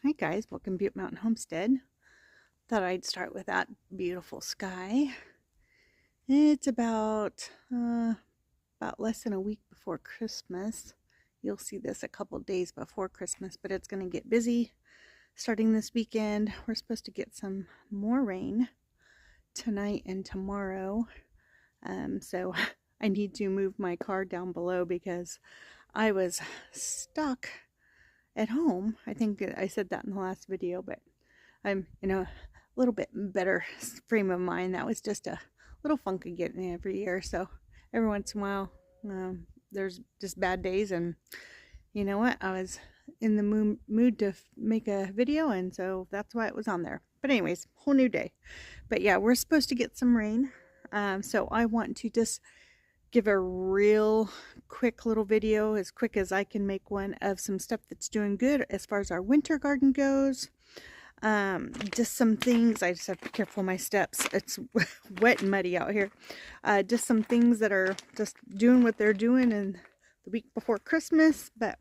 Hi guys, welcome to Butte Mountain Homestead. Thought I'd start with that beautiful sky. It's about less than a week before Christmas. You'll see this a couple days before Christmas, but it's going to get busy starting this weekend. We're supposed to get some more rain tonight and tomorrow. So I need to move my car down below because I was stuck at home. I think I said that in the last video, but I'm in a little bit better frame of mind. That was just a little funky getting every year. So every once in a while, there's just bad days, and you know what? I was in the mood to make a video, and so that's why it was on there. But anyways, whole new day. But yeah, we're supposed to get some rain. So I want to just give a real quick little video, as quick as I can make one, of some stuff that's doing good as far as our winter garden goes. Just some things. I just have to be careful of my steps. It's wet and muddy out here. Just some things that are just doing what they're doing in the week before Christmas. But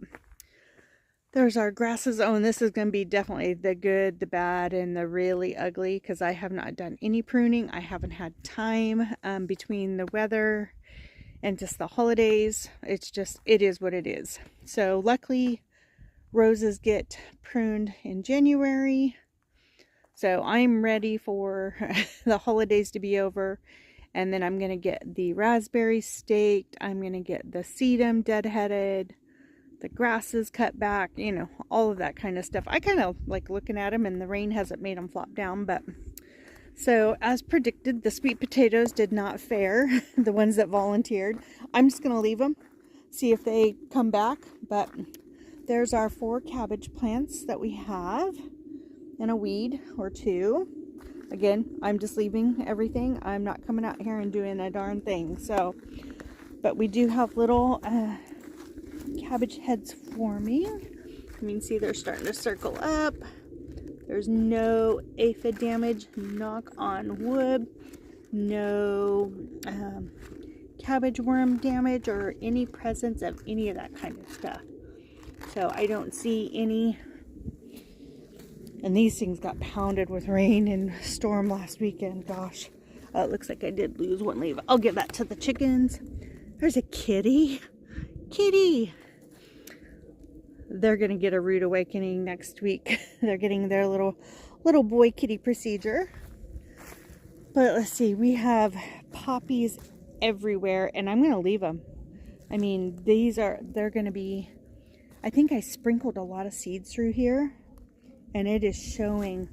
there's our grasses. Oh, and this is going to be definitely the good, the bad, and the really ugly, because I have not done any pruning. I haven't had time between the weather and just the holidays. It is what it is. So luckily, roses get pruned in January. So I'm ready for the holidays to be over. And then I'm going to get the raspberries staked. I'm going to get the sedum deadheaded, the grasses cut back, you know, all of that kind of stuff. I kind of like looking at them, and the rain hasn't made them flop down, but so as predicted, the sweet potatoes did not fare, the ones that volunteered. I'm just going to leave them, see if they come back. But there's our 4 cabbage plants that we have, and a weed or 2. Again, I'm just leaving everything. I'm not coming out here and doing a darn thing. So, but we do have little cabbage heads forming. You can see they're starting to circle up. There's no aphid damage, knock on wood, no cabbage worm damage or any presence of any of that kind of stuff. So I don't see any. And these things got pounded with rain and storm last weekend. Gosh, it looks like I did lose one leaf. I'll give that to the chickens. There's a kitty. Kitty! They're going to get a rude awakening next week. They're getting their little boy kitty procedure. But let's see, we have poppies everywhere, and I'm going to leave them. I mean, they're going to be, I think I sprinkled a lot of seeds through here, and it is showing.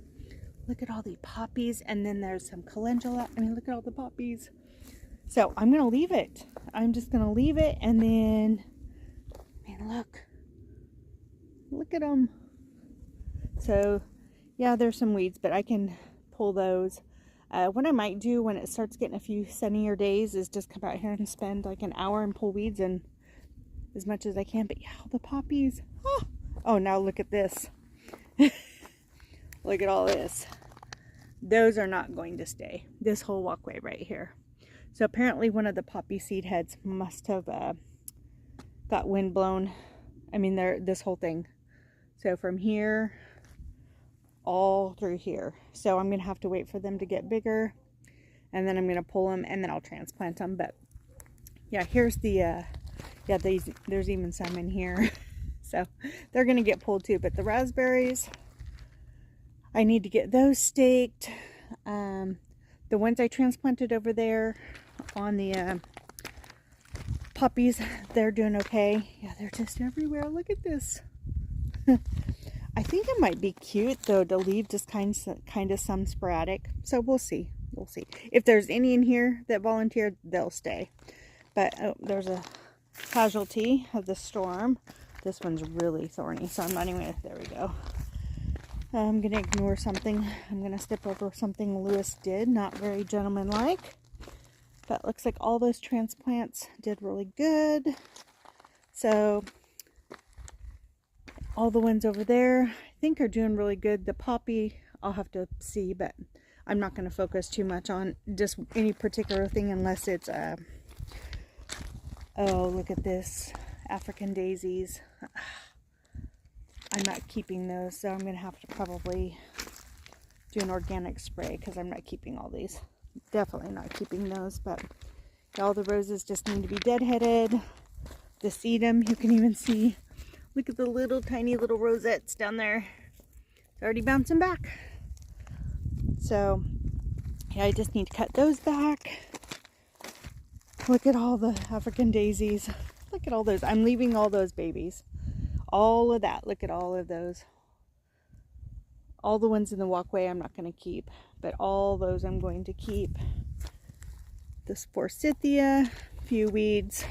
Look at all the poppies, and then there's some calendula. I mean, look at all the poppies. So I'm going to leave it. I'm just going to leave it, and then, man, look at them. So yeah, there's some weeds, but I can pull those. What I might do when it starts getting a few sunnier days is just come out here and spend like an hour and pull weeds and as much as I can. But yeah, the poppies. Oh, now look at this. Look at all this. Those are not going to stay. This whole walkway right here. So apparently one of the poppy seed heads must have got wind blown. I mean, this whole thing. So from here all through here. So I'm going to have to wait for them to get bigger, and then I'm going to pull them, and then I'll transplant them. But yeah, here's the, yeah, there's even some in here. So they're going to get pulled too. But the raspberries, I need to get those staked. The ones I transplanted over there on the poppies, they're doing okay. Yeah, they're just everywhere. Look at this. I think it might be cute though to leave just kind of some sporadic. So we'll see. We'll see. If there's any in here that volunteered, they'll stay. But oh, there's a casualty of the storm. This one's really thorny, so I'm not even. There we go. I'm gonna ignore something. I'm gonna step over something Lewis did. Not very gentlemanlike. But looks like all those transplants did really good. So all the ones over there I think are doing really good. The poppy I'll have to see, but I'm not going to focus too much on just any particular thing unless it's oh, look at this, African daisies. I'm not keeping those, so I'm going to have to probably do an organic spray because I'm not keeping all these. Definitely not keeping those, but all the roses just need to be deadheaded. The sedum, you can even see, look at the little tiny little rosettes down there. It's already bouncing back. So yeah, I just need to cut those back. Look at all the African daisies. Look at all those. I'm leaving all those babies. All of that. Look at all of those. All the ones in the walkway I'm not going to keep, but all those I'm going to keep. This forsythia, few weeds,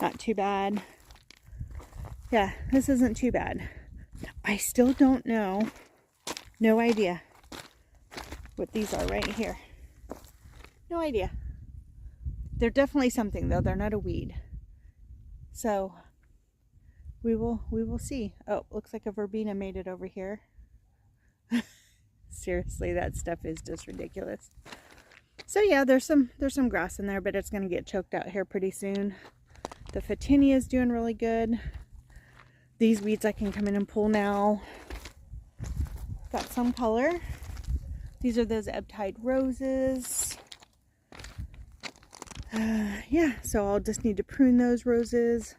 not too bad. Yeah, this isn't too bad. I still don't know, no idea what these are right here. No idea. They're definitely something though. They're not a weed. So we will see. Oh, looks like a verbena made it over here. Seriously, that stuff is just ridiculous. So yeah, there's some grass in there, but it's going to get choked out here pretty soon. The Photinia is doing really good. These weeds I can come in and pull now. Got some color. These are those Ebb-Tide roses. Yeah, so I'll just need to prune those roses.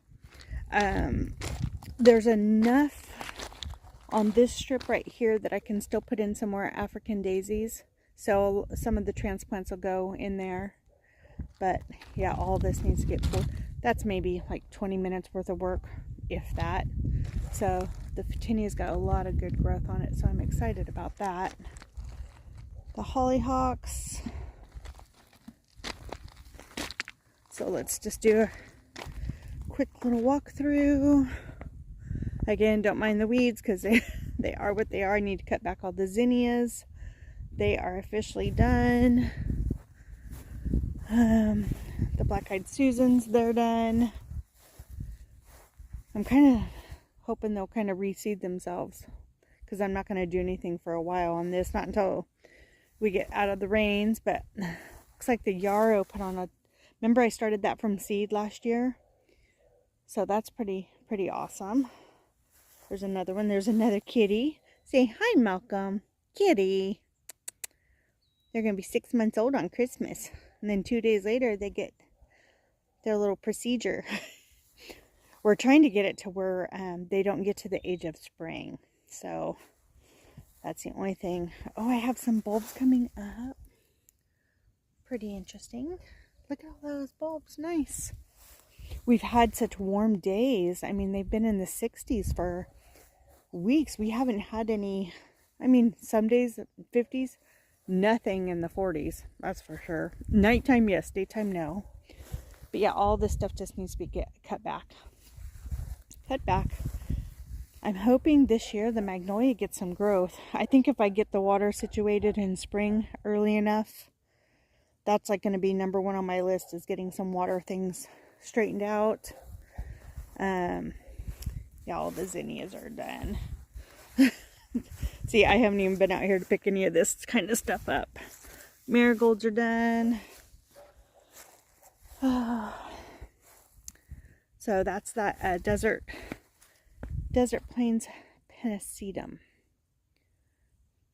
There's enough on this strip right here that I can still put in some more African daisies. So some of the transplants will go in there. But yeah, all this needs to get pulled. That's maybe like 20 minutes worth of work, if that. So the Photinia's got a lot of good growth on it, so I'm excited about that. The hollyhocks. So let's just do a quick little walkthrough. Again, don't mind the weeds because they are what they are. I need to cut back all the zinnias. They are officially done. The black-eyed Susans, they're done. I'm kind of hoping they'll kind of reseed themselves because I'm not going to do anything for a while on this. Not until we get out of the rains, but looks like the yarrow put on a... Remember I started that from seed last year? So that's pretty awesome. There's another one. There's another kitty. Say hi, Malcolm. Kitty. They're going to be 6 months old on Christmas. And then 2 days later, they get their little procedure. We're trying to get it to where they don't get to the age of spring. So that's the only thing. Oh, I have some bulbs coming up. Pretty interesting. Look at all those bulbs. Nice. We've had such warm days. I mean, they've been in the 60s for weeks. We haven't had any, I mean, some days 50s, nothing in the 40s. That's for sure. Nighttime, yes. Daytime, no. But yeah, all this stuff just needs to be cut back. Cut back. I'm hoping this year the magnolia gets some growth. I think if I get the water situated in spring early enough, that's like going to be number one on my list, is getting some water things straightened out. Yeah, all the zinnias are done. See, I haven't even been out here to pick any of this kind of stuff up. Marigolds are done. So that's that Desert Plains Pennisetum.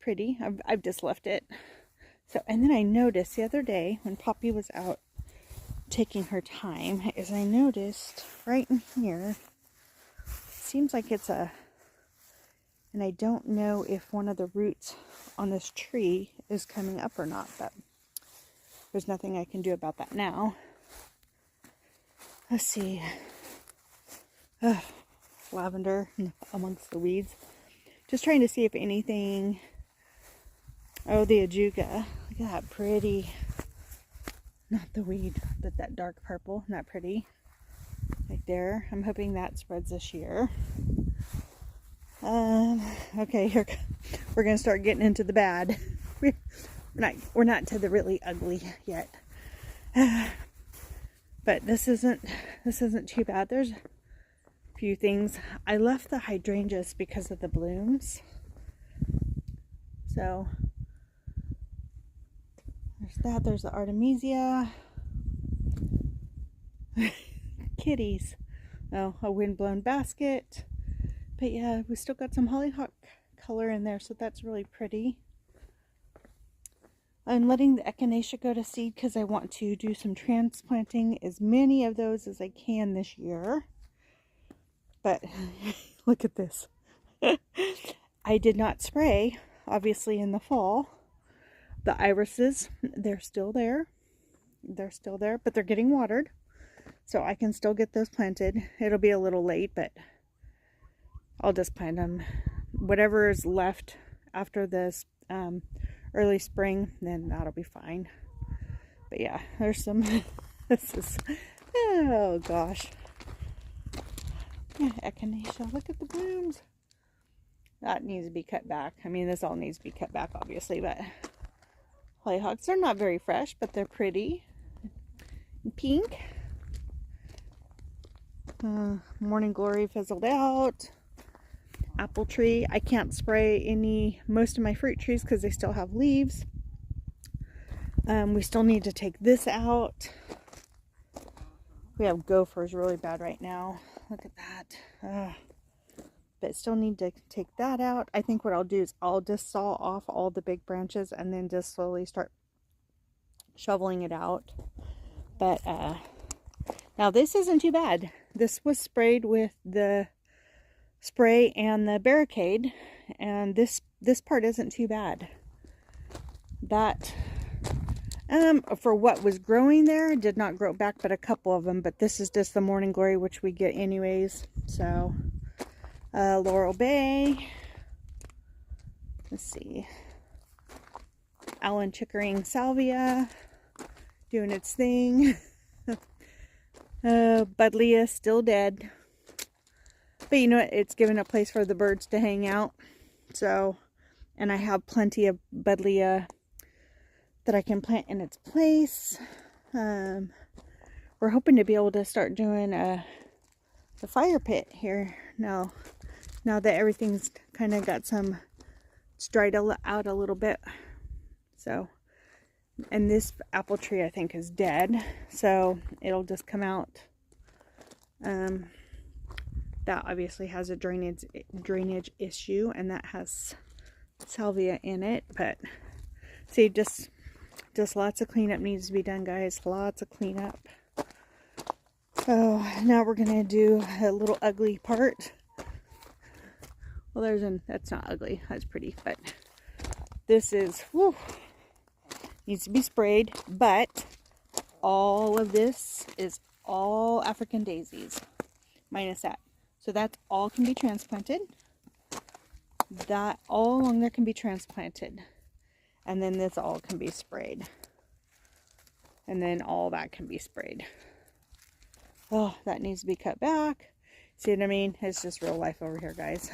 Pretty. I've just left it. So, and then I noticed the other day when Poppy was out taking her time, is I noticed right in here, seems like it's a, and I don't know if one of the roots on this tree is coming up or not, but there's nothing I can do about that now. Let's see. Lavender amongst the weeds. Just trying to see if anything. Oh, the ajuga. Look at that pretty. Not the weed, but that dark purple. Not pretty. Right there. I'm hoping that spreads this year. Okay, here we're gonna start getting into the bad. We're not to the really ugly yet. But this isn't too bad. There's a few things. I left the hydrangeas because of the blooms. So there's that. There's the Artemisia. Kitties. Oh, a windblown basket. But yeah, we still got some hollyhock color in there, so that's really pretty. I'm letting the echinacea go to seed because I want to do some transplanting, as many of those as I can this year. But look at this. I did not spray, obviously, in the fall. The irises, they're still there. They're still there, but they're getting watered. So I can still get those planted. It'll be a little late, but I'll just plant them. Whatever is left after this early spring, then that'll be fine. But yeah, there's some, this is, oh gosh. Yeah, echinacea, look at the blooms. That needs to be cut back. I mean, this all needs to be cut back, obviously, but hollyhocks, they're not very fresh, but they're pretty. Pink. Morning Glory fizzled out. Apple tree, I can't spray most of my fruit trees because they still have leaves. We still need to take this out. We have gophers really bad right now. Look at that. But still need to take that out. I think what I'll do is I'll just saw off all the big branches and then just slowly start shoveling it out. But now this isn't too bad. This was sprayed with the spray and the barricade, and this part isn't too bad. That for what was growing there, did not grow back but a couple of them, but this is just the Morning Glory, which we get anyways. So Laurel Bay, let's see, Allen Chickering Salvia doing its thing. Buddleia still dead. But you know what? It's given a place for the birds to hang out. So, and I have plenty of Buddleia that I can plant in its place. We're hoping to be able to start doing the fire pit here now that everything's kind of got some, it's dried out a little bit. So, and this apple tree I think is dead, so it'll just come out. That obviously has a drainage issue, and that has salvia in it. But see, just lots of cleanup needs to be done, guys. Lots of cleanup. So now we're gonna do a little ugly part. Well, that's not ugly. That's pretty, but this is, whew, needs to be sprayed. But all of this is all African daisies, minus that. So that all can be transplanted. That all along there can be transplanted. And then this all can be sprayed. And then all that can be sprayed. Oh, that needs to be cut back. See what I mean? It's just real life over here, guys.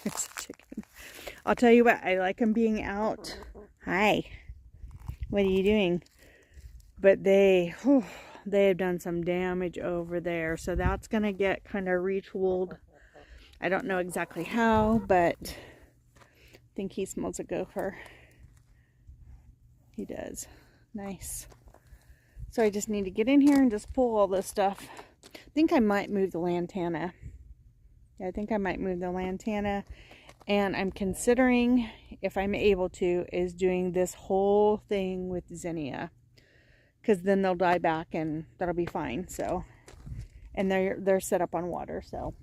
It's a chicken. I'll tell you what, I like them being out. Hi. What are you doing? But they have done some damage over there. So that's going to get kind of retooled. I don't know exactly how, but I think he smells a gopher. He does. Nice. So I just need to get in here and just pull all this stuff. I think I might move the lantana. Yeah, I think I might move the lantana. And I'm considering, if I'm able to, is doing this whole thing with zinnia. Because then they'll die back and that'll be fine. So, and they're set up on water. So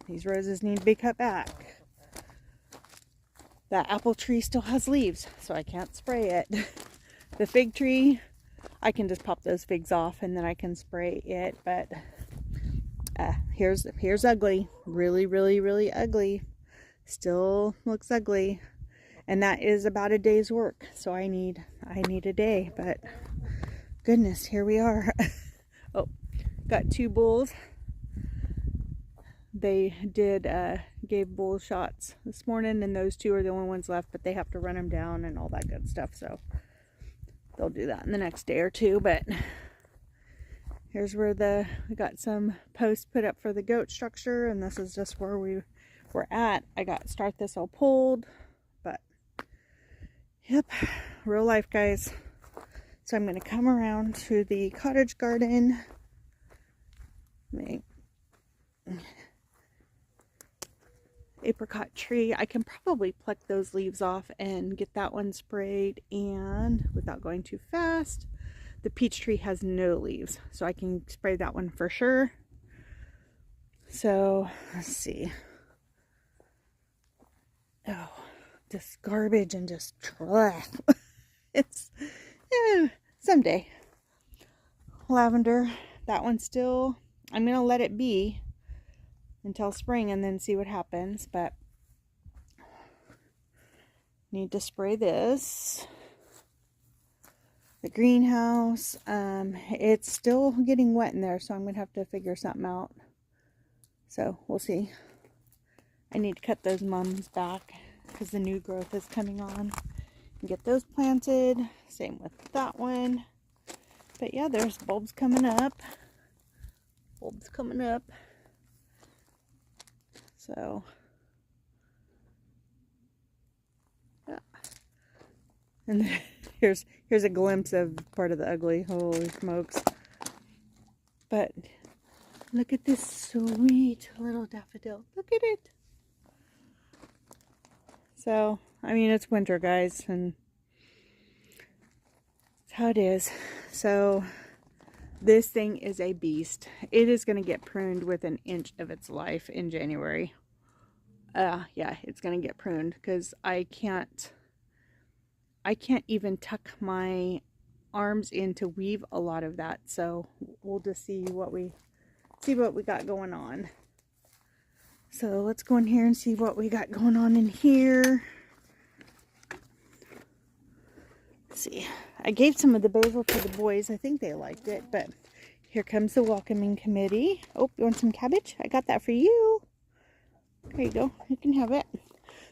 these roses need to be cut back. That apple tree still has leaves, so I can't spray it. The fig tree, I can just pop those figs off and then I can spray it. But here's ugly. Really, really, really ugly. Still looks ugly. And that is about a day's work. So I need a day, but goodness, here we are. Oh, got 2 bulls. They gave bull shots this morning, and those 2 are the only ones left, but they have to run them down and all that good stuff. So they'll do that in the next day or 2. But here's where we got some posts put up for the goat structure, and this is just where we're at. I got start this all pulled. Yep, real life, guys. So I'm going to come around to the cottage garden. apricot tree. I can probably pluck those leaves off and get that one sprayed, and without going too fast. The peach tree has no leaves, so I can spray that one for sure. So let's see. Oh, just garbage and just trash. It's someday. Lavender, that one still, I'm gonna let it be until spring and then see what happens, but need to spray this. The greenhouse, it's still getting wet in there, so I'm gonna have to figure something out. So we'll see. I need to cut those mums back because the new growth is coming on and get those planted. Same with that one. But yeah, there's bulbs coming up. Bulbs coming up. So yeah. And then here's a glimpse of part of the ugly. Holy smokes. But look at this sweet little daffodil. Look at it. So, I mean, it's winter, guys, and that's how it is. So, this thing is a beast. It is going to get pruned with an inch of its life in January. Yeah, it's going to get pruned because I can't even tuck my arms in to weave a lot of that. So, we'll just see what we got going on. So let's go in here and see what we got going on in here. Let's see. I gave some of the basil to the boys. I think they liked it, but here comes the welcoming committee. Oh, you want some cabbage? I got that for you. There you go. You can have it.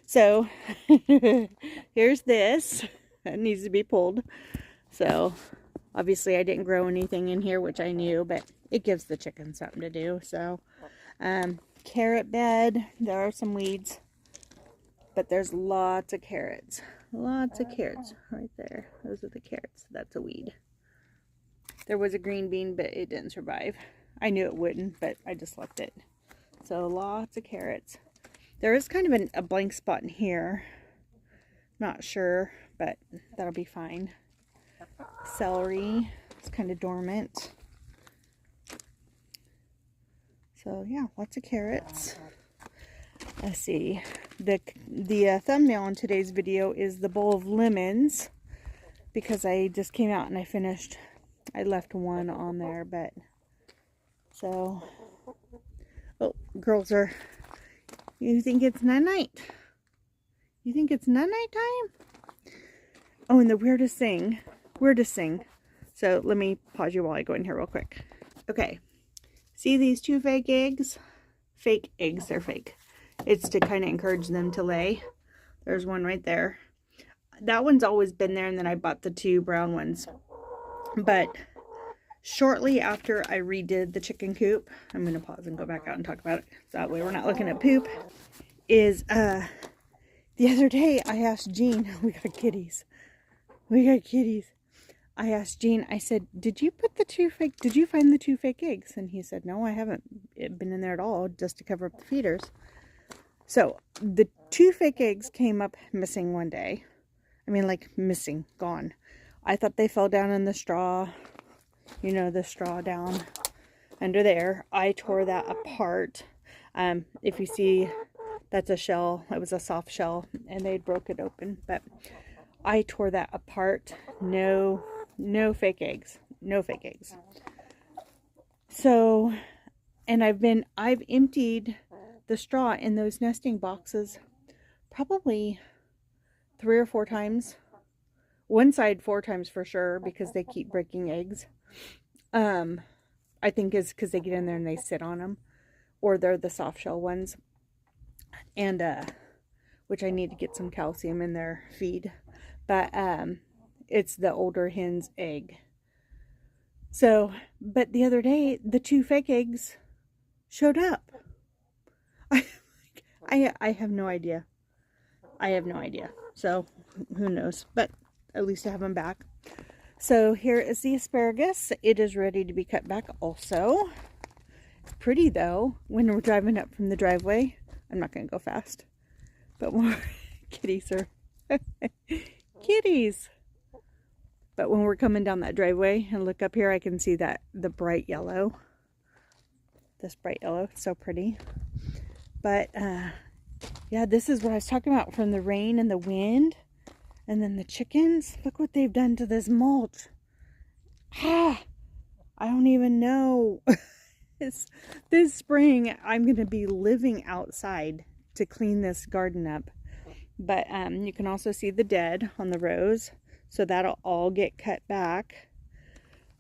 So here's this. That needs to be pulled. So obviously I didn't grow anything in here, which I knew, but it gives the chickens something to do. So, carrot bed. There are some weeds, but there's lots of carrots. Lots of carrots right there. Those are the carrots. That's a weed. There was a green bean, but it didn't survive. I knew it wouldn't, but I just left it. So lots of carrots. There is kind of a blank spot in here. Not sure, but that'll be fine. Celery. It's kind of dormant. So yeah, lots of carrots. Let's see. The thumbnail on today's video is the bowl of lemons, because I just came out and I left one on there, but so, oh, girls you think it's night-night? You think it's night-night time? Oh, and the weirdest thing. So let me pause you while I go in here real quick. Okay. See these two fake eggs? Fake eggs, they're fake. It's to kind of encourage them to lay. There's one right there. That one's always been there, and then I bought the two brown ones. But shortly after I redid the chicken coop, I'm going to pause and go back out and talk about it, so that way we're not looking at poop, is the other day I asked Jean, we got kitties. I asked Gene, I said, did you find the two fake eggs? And he said, no, I haven't been in there at all, just to cover up the feeders. So the two fake eggs came up missing one day. I mean, like missing, gone. I thought they fell down in the straw, you know, the straw down under there. I tore that apart. If you see, that's a shell. It was a soft shell, and they'd broke it open, but I tore that apart. No fake eggs. No fake eggs. So, and I've emptied the straw in those nesting boxes probably 3 or 4 times. One side 4 times for sure, because they keep breaking eggs. I think it's because they get in there and they sit on them, or they're the soft shell ones. And, which I need to get some calcium in their feed. But, it's the older hen's egg. So, but the other day, the 2 fake eggs showed up. I have no idea. I have no idea. So, who knows? But at least I have them back. So, here is the asparagus. It is ready to be cut back also. It's pretty, though, when we're driving up from the driveway. I'm not going to go fast. But more kitties are kitties. But when we're coming down that driveway and look up here, I can see that the bright yellow. This bright yellow, so pretty. But yeah, this is what I was talking about from the rain and the wind. And then the chickens, look what they've done to this mulch. I don't even know. This spring, I'm going to be living outside to clean this garden up. But you can also see the dead on the rows. So that'll all get cut back.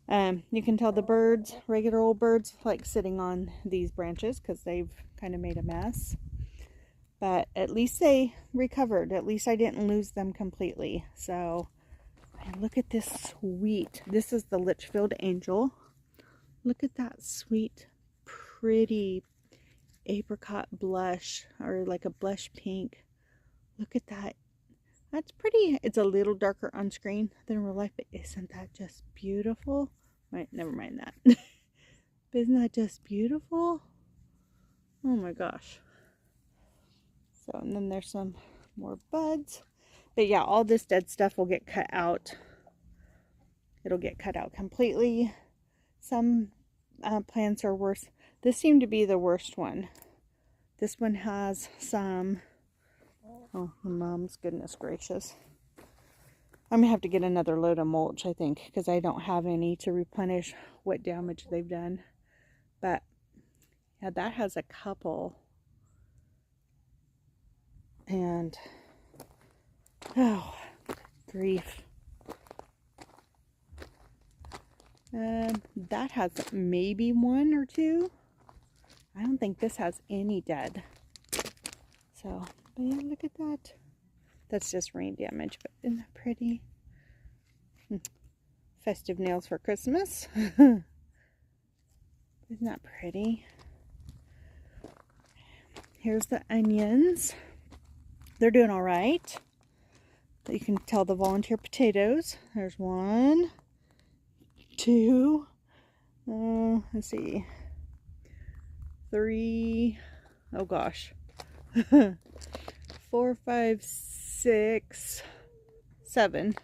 You can tell the birds, regular old birds, like sitting on these branches because they've kind of made a mess. But at least they recovered. At least I didn't lose them completely. So, and look at this sweet. This is the Litchfield Angel. Look at that sweet, pretty apricot blush, or like a blush pink. Look at that. That's pretty. It's a little darker on screen than in real life, but isn't that just beautiful? Right, never mind that. Isn't that just beautiful? Oh my gosh. So, and then there's some more buds. But yeah, all this dead stuff will get cut out. It'll get cut out completely. Some plants are worse. This seemed to be the worst one. This one has some... Oh, mom's goodness gracious. I'm going to have to get another load of mulch, I think, because I don't have any to replenish what damage they've done. But, yeah, that has a couple. And, oh, grief. That has maybe one or two. I don't think this has any dead. So, but yeah, look at that. That's just rain damage, but isn't that pretty? Festive nails for Christmas. Isn't that pretty? Here's the onions. They're doing all right. You can tell the volunteer potatoes. There's 1, 2, let's see, 3, oh gosh, 4, 5, 6, 7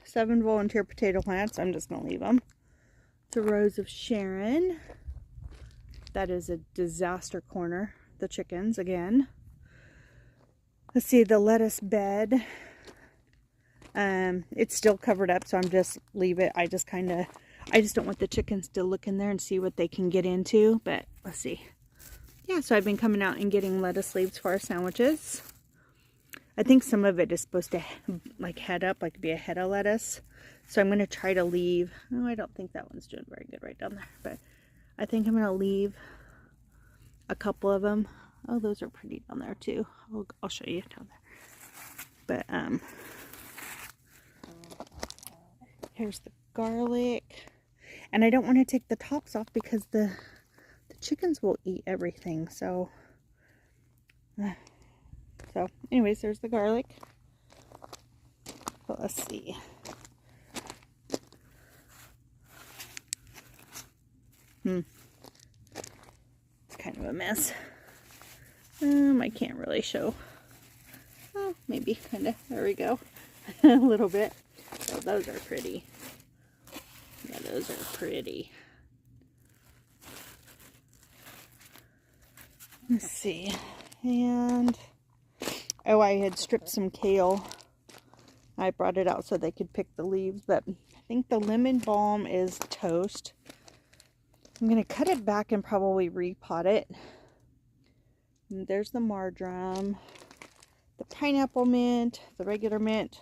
volunteer potato plants. I'm just gonna leave them. The Rose of Sharon. That is a disaster corner. The chickens again. Let's see, the lettuce bed. It's still covered up, so I'm just leave it. I just don't want the chickens to look in there and see what they can get into. But let's see. Yeah, so I've been coming out and getting lettuce leaves for our sandwiches. I think some of it is supposed to like head up, like be a head of lettuce. So I'm going to try to leave. Oh, I don't think that one's doing very good right down there. But I think I'm going to leave a couple of them. Oh, those are pretty down there too. I'll show you down there. But here's the garlic. And I don't want to take the tops off because the chickens will eat everything. So anyways, there's the garlic. But let's see. It's kind of a mess. I can't really show. Oh, maybe kind of. There we go. A little bit. So those are pretty. Yeah, those are pretty. Let's see. And oh, I had stripped some kale. I brought it out so they could pick the leaves, but I think the lemon balm is toast. I'm going to cut it back and probably repot it. And there's the marjoram, the pineapple mint, the regular mint.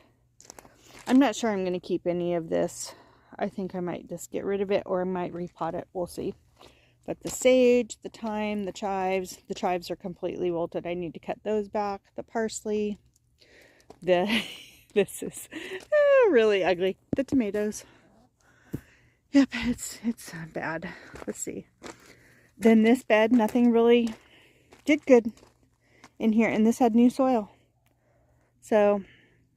I'm not sure I'm going to keep any of this. I think I might just get rid of it, or I might repot it. We'll see. But the sage, the thyme, the chives are completely wilted. I need to cut those back. The parsley. This is really ugly. The tomatoes. Yep, it's bad. Let's see. Then this bed, nothing really did good in here. And this had new soil. So,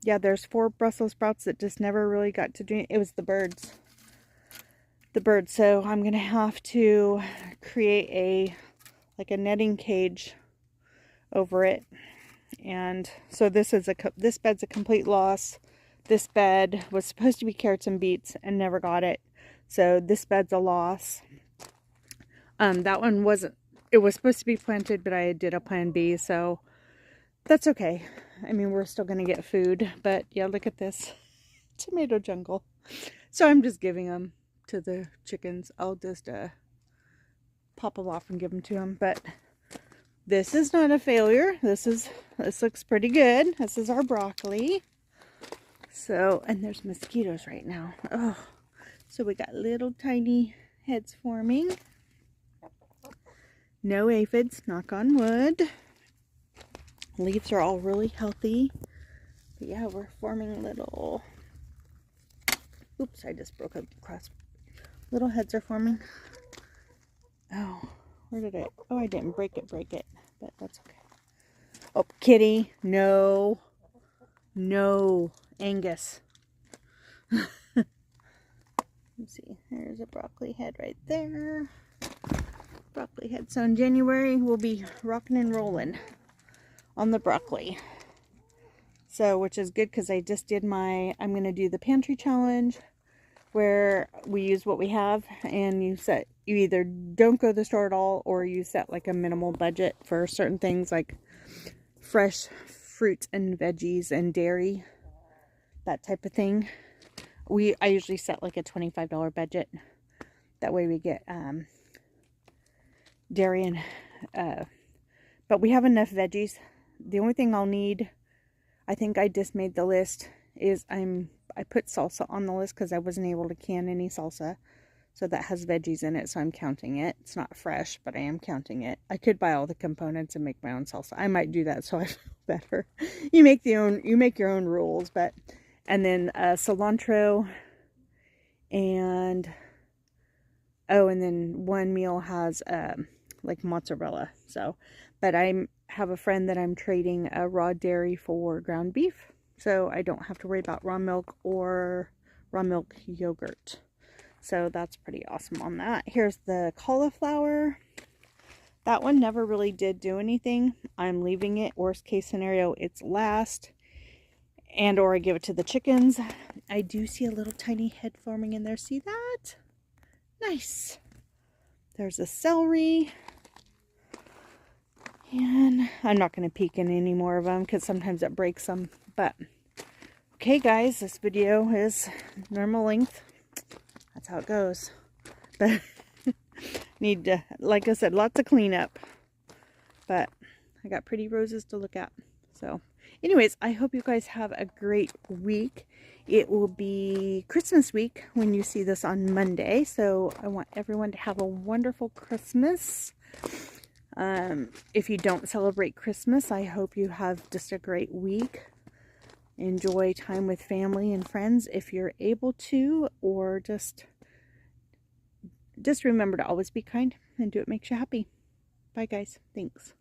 yeah, there's 4 Brussels sprouts that just never really got to do it. It was the birds. So I'm going to have to create a netting cage over it. And so this bed's a complete loss. This bed was supposed to be carrots and beets and never got it. So this bed's a loss. That one wasn't, it was supposed to be planted, but I did a plan B, so that's okay. I mean, we're still going to get food, but yeah, look at this tomato jungle. So I'm just giving them to the chickens. I'll just pop them off and give them to them, but this is not a failure. This looks pretty good. This is our broccoli. So, and there's mosquitoes right now. Oh, so we got little tiny heads forming. No aphids, knock on wood. Leaves are all really healthy. But yeah, we're forming little, oops, I just broke a cross. Little heads are forming. Oh, where did I didn't break it, but that's okay. Oh, kitty, no, Angus. Let's see, there's a broccoli head right there. Broccoli head. So in January, we'll be rocking and rolling on the broccoli. So, which is good because I just did I'm going to do the pantry challenge where we use what we have, and you either don't go to the store at all, or you set like a minimal budget for certain things like fresh fruits and veggies and dairy, that type of thing. I usually set like a $25 budget. That way we get dairy and but we have enough veggies. The only thing I'll need, I think I just made the list, is I put salsa on the list because I wasn't able to can any salsa. So that has veggies in it, so I'm counting it. It's not fresh, but I am counting it. I could buy all the components and make my own salsa. I might do that so I feel better. You make your own rules, but and then cilantro, and and then one meal has like mozzarella. So, but I have a friend that I'm trading raw dairy for ground beef, so I don't have to worry about raw milk or raw milk yogurt. So that's pretty awesome on that. Here's the cauliflower. That one never really did do anything. I'm leaving it. Worst case scenario, it's last. And or I give it to the chickens. I do see a little tiny head forming in there. See that? Nice. There's a celery. And I'm not going to peek in any more of them because sometimes it breaks them. But, okay guys, this video is normal length. That's how it goes. But need to, like I said, lots of cleanup. But I got pretty roses to look at. So anyways, I hope you guys have a great week. It will be Christmas week when you see this on Monday. So I want everyone to have a wonderful Christmas. If you don't celebrate Christmas, I hope you have just a great week. Enjoy time with family and friends if you're able to, or just remember to always be kind and do what makes you happy. Bye guys. Thanks.